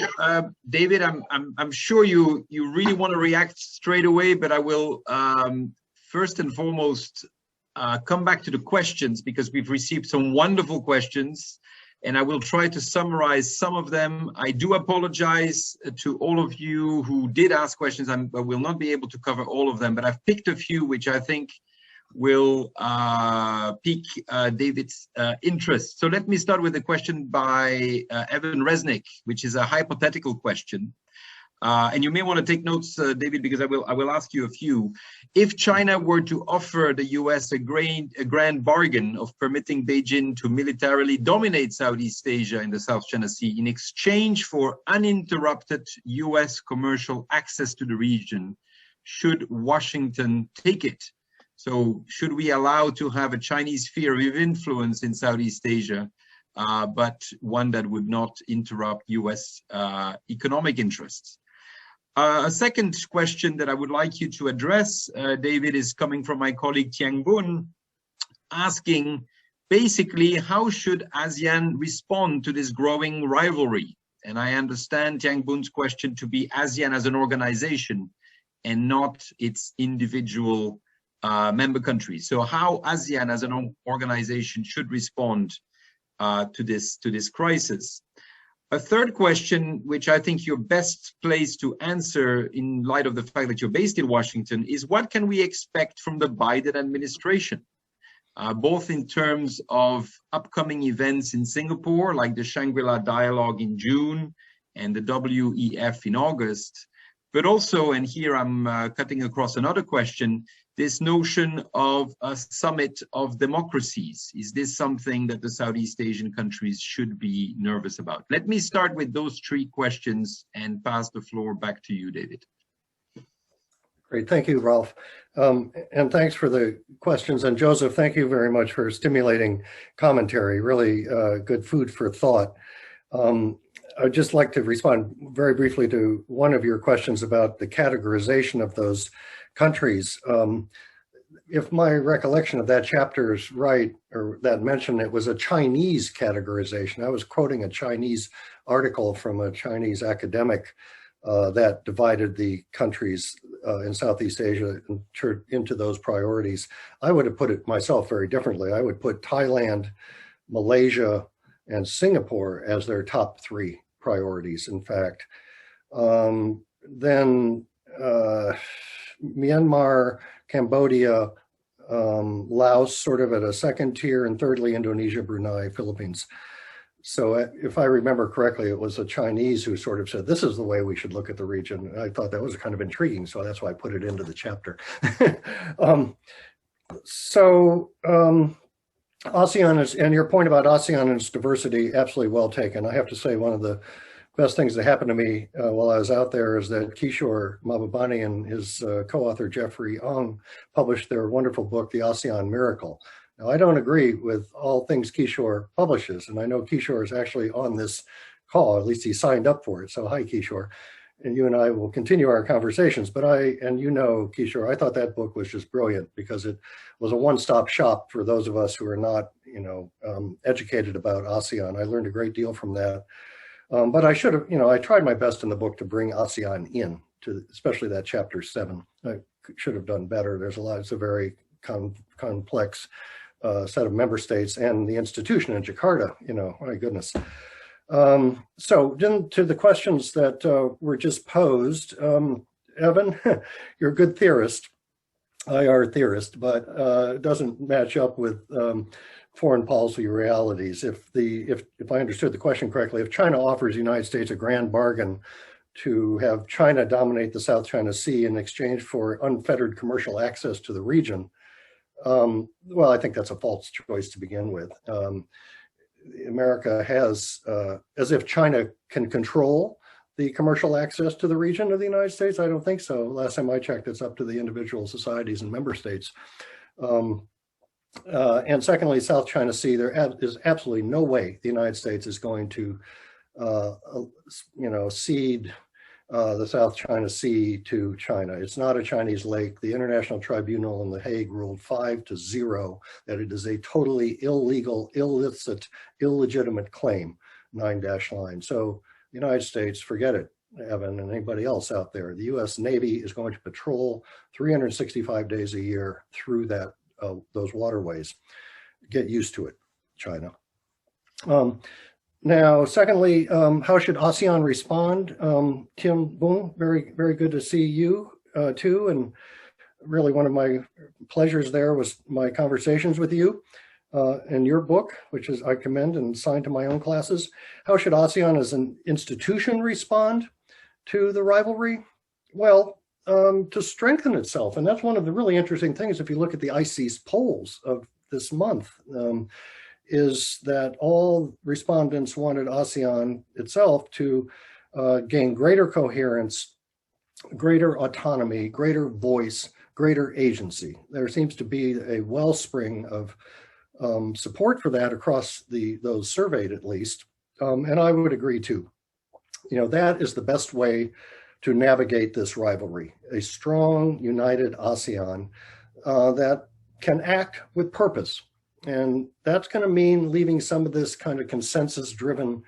David, I'm sure you really want to react straight away, but I will first and foremost come back to the questions, because we've received some wonderful questions, and I will try to summarize some of them. I do apologize to all of you who did ask questions. I will not be able to cover all of them, but I've picked a few which I think will pique David's interest. So let me start with a question by Evan Resnick, which is a hypothetical question. And you may want to take notes, David, because I will ask you a few. If China were to offer the US a grand bargain of permitting Beijing to militarily dominate Southeast Asia and the South China Sea in exchange for uninterrupted US commercial access to the region, should Washington take it? So should we allow to have a Chinese sphere of influence in Southeast Asia, but one that would not interrupt US economic interests? A second question that I would like you to address, David, is coming from my colleague Tiang Bun, asking basically, how should ASEAN respond to this growing rivalry? And I understand Tiang Bun's question to be ASEAN as an organization and not its individual member countries. So how ASEAN as an organization should respond to this crisis. A third question, which I think you're best placed to answer in light of the fact that you're based in Washington, is what can we expect from the Biden administration, both in terms of upcoming events in Singapore, like the Shangri-La Dialogue in June and the WEF in August, but also, and here I'm cutting across another question, this notion of a summit of democracies. Is this something that the Southeast Asian countries should be nervous about? Let me start with those three questions and pass the floor back to you, David. Great, thank you, Ralph. And thanks for the questions. And Joseph, thank you very much for stimulating commentary, really good food for thought. I'd just like to respond very briefly to one of your questions about the categorization of those countries. If my recollection of that chapter is right, or that mention, it was a Chinese categorization. I was quoting a Chinese article from a Chinese academic that divided the countries in Southeast Asia into those priorities. I would have put it myself very differently. I would put Thailand, Malaysia, and Singapore as their top three priorities, in fact. Then Myanmar, Cambodia, Laos sort of at a second tier, and thirdly, Indonesia, Brunei, Philippines. So if I remember correctly, it was a Chinese who sort of said, this is the way we should look at the region. And I thought that was kind of intriguing, so that's why I put it into the chapter. ASEAN is, and your point about ASEAN and its diversity, absolutely well taken. I have to say, one of the best things that happened to me while I was out there is that Kishore Mahbubani and his co-author Jeffrey Ong published their wonderful book, The ASEAN Miracle. Now, I don't agree with all things Kishore publishes, and I know Kishore is actually on this call, at least he signed up for it. So hi, Kishore. And you and I will continue our conversations, but Kishore, I thought that book was just brilliant because it was a one-stop shop for those of us who are not, educated about ASEAN. I learned a great deal from that. But I should have, I tried my best in the book to bring ASEAN in, to especially that chapter 7. I should have done better. There's a lot, it's a very complex set of member states and the institution in Jakarta, my goodness. So then to the questions that were just posed, Evan, you're a good theorist, IR theorist, but it doesn't match up with foreign policy realities. If I understood the question correctly, if China offers the United States a grand bargain to have China dominate the South China Sea in exchange for unfettered commercial access to the region, well, I think that's a false choice to begin with. America has, as if China can control the commercial access to the region of the United States. I don't think so. Last time I checked, it's up to the individual societies and member states. And secondly, South China Sea, there is absolutely no way the United States is going to, cede the South China Sea to China. It's not a Chinese lake. The International Tribunal in The Hague ruled 5-0 that it is a totally illegal, illicit, illegitimate claim, 9-dash line. So the United States, forget it, Evan, and anybody else out there. The U.S. Navy is going to patrol 365 days a year through that those waterways. Get used to it, China. Now, secondly, how should ASEAN respond? Kim Bung, very, very good to see you too. And really one of my pleasures there was my conversations with you and your book, which is I commend and assigned to my own classes. How should ASEAN as an institution respond to the rivalry? Well, to strengthen itself. And that's one of the really interesting things if you look at the RSIS polls of this month, is that all respondents wanted ASEAN itself to gain greater coherence, greater autonomy, greater voice, greater agency. There seems to be a wellspring of support for that across those surveyed at least. And I would agree too. That is the best way to navigate this rivalry, a strong, united ASEAN that can act with purpose. And that's going to mean leaving some of this kind of consensus-driven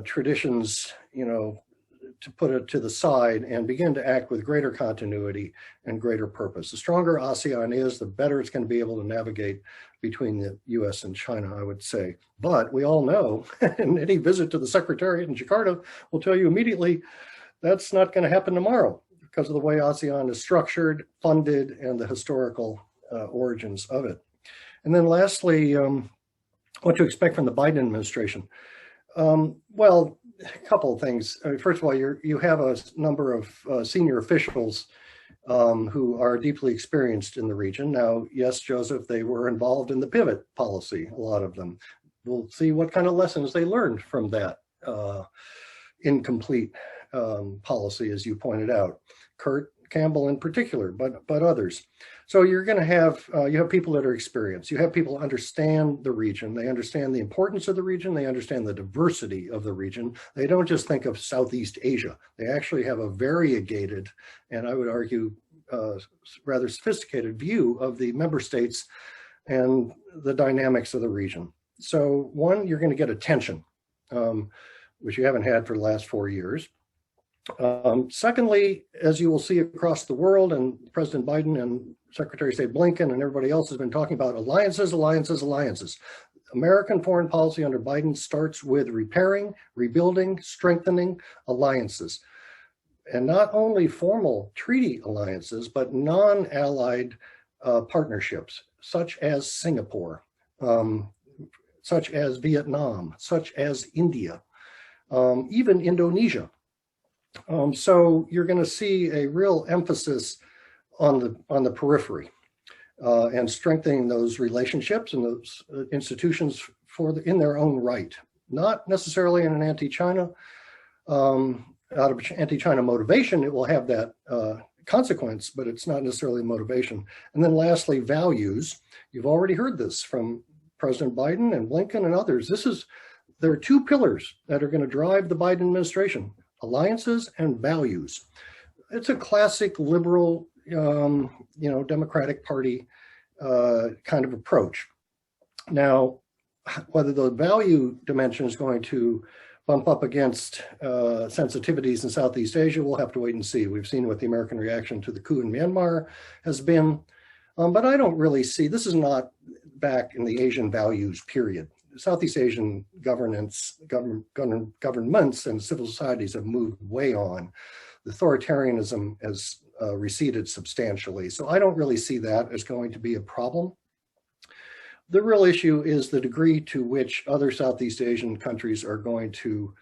traditions, to put it to the side and begin to act with greater continuity and greater purpose. The stronger ASEAN is, the better it's going to be able to navigate between the U.S. and China, I would say. But we all know, and any visit to the Secretariat in Jakarta will tell you immediately, that's not going to happen tomorrow because of the way ASEAN is structured, funded, and the historical origins of it. And then lastly, what to expect from the Biden administration. Well, a couple of things. First of all, you have a number of senior officials who are deeply experienced in the region. Now, yes, Joseph, they were involved in the pivot policy, a lot of them. We'll see what kind of lessons they learned from that incomplete policy, as you pointed out. Kurt Campbell in particular, but others. So you're going to have, you have people that are experienced. You have people who understand the region. They understand the importance of the region. They understand the diversity of the region. They don't just think of Southeast Asia. They actually have a variegated, and I would argue, rather sophisticated view of the member states and the dynamics of the region. So one, you're going to get attention, which you haven't had for the last 4 years. Secondly, as you will see across the world, and President Biden and Secretary of State Blinken and everybody else has been talking about alliances, alliances, alliances. American foreign policy under Biden starts with repairing, rebuilding, strengthening alliances. And not only formal treaty alliances, but non-allied partnerships, such as Singapore, such as Vietnam, such as India, even Indonesia. So you're going to see a real emphasis on the periphery and strengthening those relationships and those institutions in their own right, not necessarily in an anti-China, out of anti-China motivation. It will have that consequence, but it's not necessarily motivation. And then lastly, values. You've already heard this from President Biden and Blinken and others. There are two pillars that are going to drive the Biden administration: alliances and values. It's a classic liberal, Democratic Party kind of approach. Now, whether the value dimension is going to bump up against sensitivities in Southeast Asia, we'll have to wait and see. We've seen what the American reaction to the coup in Myanmar has been, but I don't really see, this is not back in the Asian values period. Southeast Asian governments and civil societies have moved way on. The authoritarianism has receded substantially. So I don't really see that as going to be a problem. The real issue is the degree to which other Southeast Asian countries are going to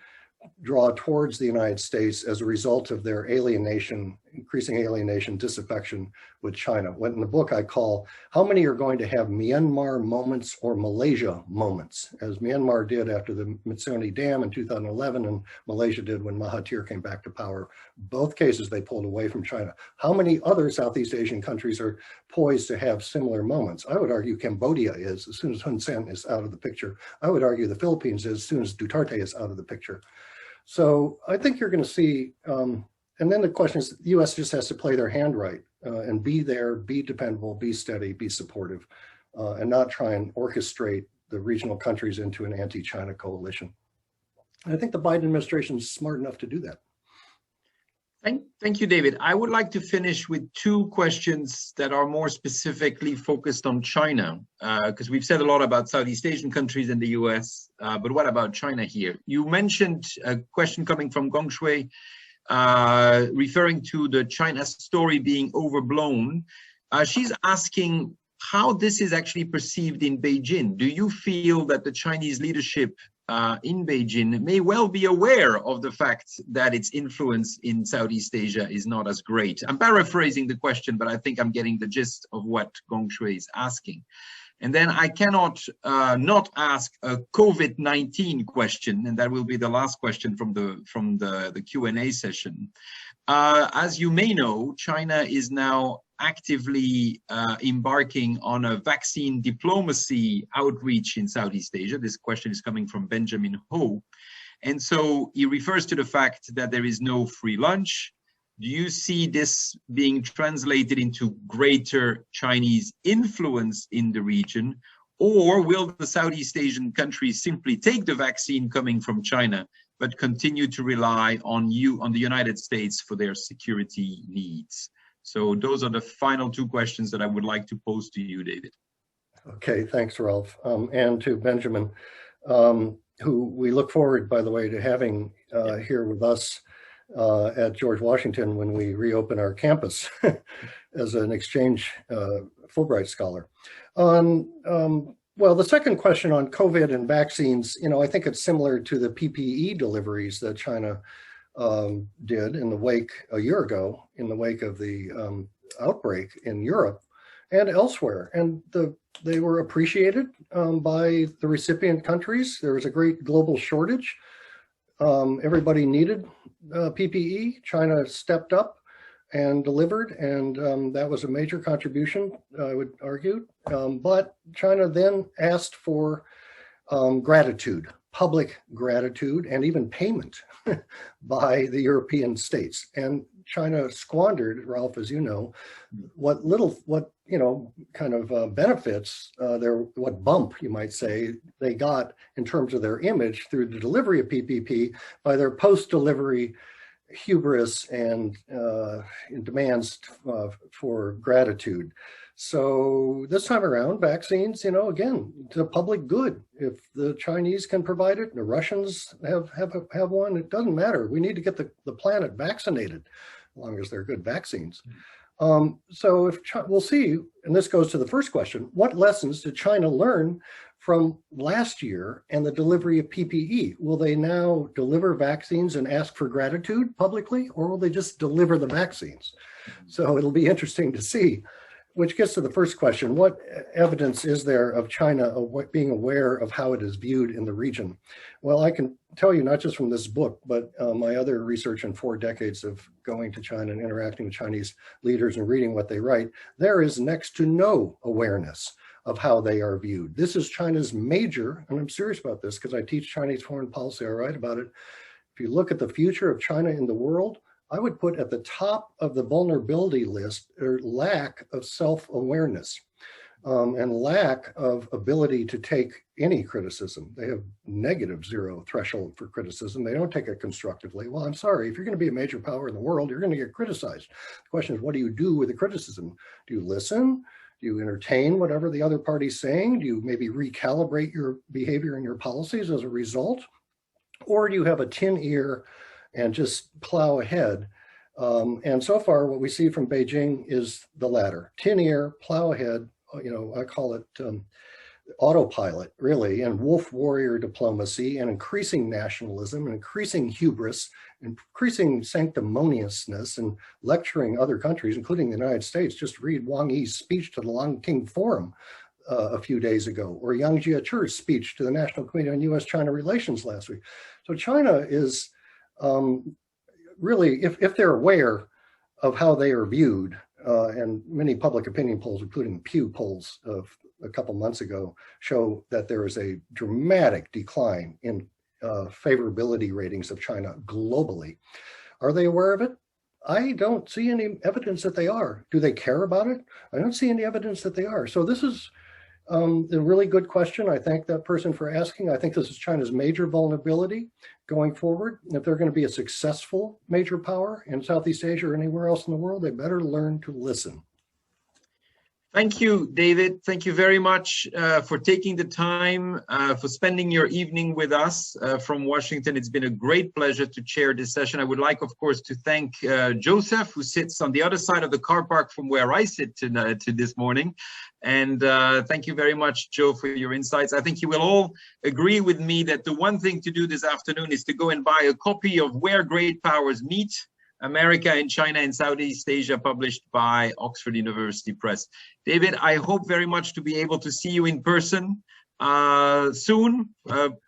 draw towards the United States as a result of their alienation increasing alienation, disaffection with China. What in the book I call, how many are going to have Myanmar moments or Malaysia moments, as Myanmar did after the Mitsoni Dam in 2011 and Malaysia did when Mahathir came back to power. Both cases they pulled away from China. How many other Southeast Asian countries are poised to have similar moments? I would argue Cambodia is, as soon as Hun Sen is out of the picture. I would argue the Philippines is, as soon as Duterte is out of the picture. So I think you're going to see, and then the question is, the U.S. just has to play their hand right and be there, be dependable, be steady, be supportive, and not try and orchestrate the regional countries into an anti-China coalition. And I think the Biden administration is smart enough to do that. Thank you, David. I would like to finish with two questions that are more specifically focused on China, because we've said a lot about Southeast Asian countries and the US, but what about China here? You mentioned a question coming from Gong Shui, referring to the China story being overblown. She's asking how this is actually perceived in Beijing. Do you feel that the Chinese leadership in Beijing may well be aware of the fact that its influence in Southeast Asia is not as great? I'm paraphrasing the question, but I think I'm getting the gist of what Gong Shui is asking. And then I cannot not ask a COVID-19 question, and that will be the last question from the Q&A session. As you may know, China is now actively embarking on a vaccine diplomacy outreach in Southeast Asia. This question is coming from Benjamin Ho. And so he refers to the fact that there is no free lunch. Do you see this being translated into greater Chinese influence in the region? Or will the Southeast Asian countries simply take the vaccine coming from China, but continue to rely on the United States for their security needs? So those are the final two questions that I would like to pose to you, David. Okay, thanks, Ralph. And to Benjamin, who we look forward, by the way, to having here with us at George Washington when we reopen our campus as an exchange Fulbright scholar. Well, the second question on COVID and vaccines, I think it's similar to the PPE deliveries that China did in the wake a year ago, in the wake of the outbreak in Europe and elsewhere. And they were appreciated by the recipient countries. There was a great global shortage. Everybody needed PPE. China stepped up and delivered, and that was a major contribution, I would argue. But China then asked for gratitude, public gratitude, and even payment by the European states. And China squandered, Ralph, as you know, what kind of benefits, what bump, you might say, they got in terms of their image through the delivery of PPP by their post-delivery hubris and demands for gratitude. So this time around, vaccines, again, to public good. If the Chinese can provide it, the Russians have one, it doesn't matter. We need to get the planet vaccinated, as long as they're good vaccines. So we'll see, and this goes to the first question, what lessons did China learn from last year and the delivery of PPE? Will they now deliver vaccines and ask for gratitude publicly, or will they just deliver the vaccines? So it'll be interesting to see. Which gets to the first question, what evidence is there of China being aware of how it is viewed in the region? Well, I can tell you, not just from this book, but my other research in 4 decades of going to China and interacting with Chinese leaders and reading what they write, there is next to no awareness of how they are viewed. This is China's major, and I'm serious about this because I teach Chinese foreign policy, I write about it. If you look at the future of China in the world, I would put at the top of the vulnerability list their lack of self-awareness and lack of ability to take any criticism. They have -0 threshold for criticism. They don't take it constructively. Well, I'm sorry, if you're going to be a major power in the world, you're going to get criticized. The question is, what do you do with the criticism? Do you listen? Do you entertain whatever the other party's saying? Do you maybe recalibrate your behavior and your policies as a result? Or do you have a tin ear and just plow ahead? And so far, what we see from Beijing is the latter. Tin ear, plow ahead. I call it autopilot, really, and wolf warrior diplomacy and increasing nationalism and increasing hubris, increasing sanctimoniousness, and lecturing other countries, including the United States. Just read Wang Yi's speech to the Nanking Forum a few days ago, or Yang Jiechi's speech to the National Committee on U.S.-China Relations last week. So China is really, if they're aware of how they are viewed, and many public opinion polls, including Pew polls of a couple months ago, show that there is a dramatic decline in favorability ratings of China globally. Are they aware of it? I don't see any evidence that they are. Do they care about it? I don't see any evidence that they are. So this is a really good question. I thank that person for asking. I think this is China's major vulnerability going forward. If they're going to be a successful major power in Southeast Asia or anywhere else in the world, they better learn to listen. Thank you, David. Thank you very much for taking the time, for spending your evening with us from Washington. It's been a great pleasure to chair this session. I would like, of course, to thank Joseph, who sits on the other side of the car park from where I sit to this morning. And thank you very much, Joe, for your insights. I think you will all agree with me that the one thing to do this afternoon is to go and buy a copy of Where Great Powers Meet, America and China and Southeast Asia, published by Oxford University Press. David, I hope very much to be able to see you in person soon,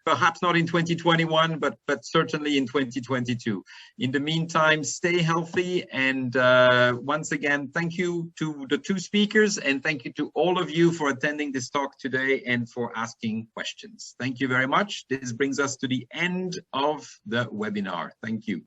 perhaps not in 2021, but certainly in 2022. In the meantime, stay healthy. And once again, thank you to the two speakers, and thank you to all of you for attending this talk today and for asking questions. Thank you very much. This brings us to the end of the webinar. Thank you.